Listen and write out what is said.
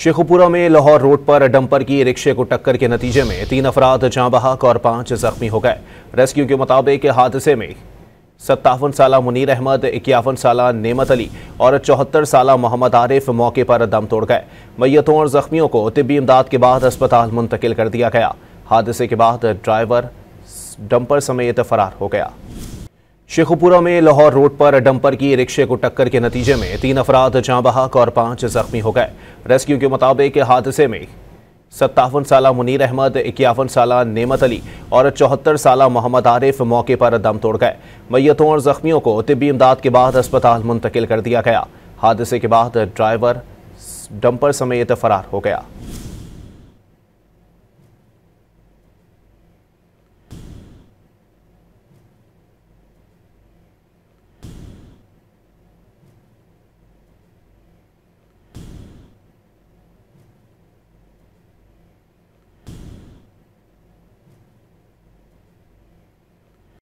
शेखुपुरा में लाहौर रोड पर डंपर की रिक्शे को टक्कर के नतीजे में 3 अफराद जाँ बहक और 5 जख्मी हो गए। रेस्क्यू के मुताबिक हादसे में 57 साला मुनीर अहमद, 51 साला नेमत अली और 74 साला मोहम्मद आरिफ मौके पर दम तोड़ गए। मय्यतों और जख्मियों को तिब्बी इमदाद के बाद अस्पताल मुंतकिल कर दिया गया। हादसे के बाद ड्राइवर डंपर समेत फरार हो गया। शेखुपुरा में लाहौर रोड पर डंपर की रिक्शे को टक्कर के नतीजे में 3 अफराद जाँ बहक और 5 जख्मी हो गए। रेस्क्यू के मुताबिक हादसे में 57 साला मुनीर अहमद, 51 साला नेमत अली और 74 साला मोहम्मद आरिफ मौके पर दम तोड़ गए। मय्यतों और जख्मियों को तिब्बी इमदाद के बाद अस्पताल मुंतकिल कर दिया गया। हादसे के बाद ड्राइवर डंपर समेत फरार हो गया।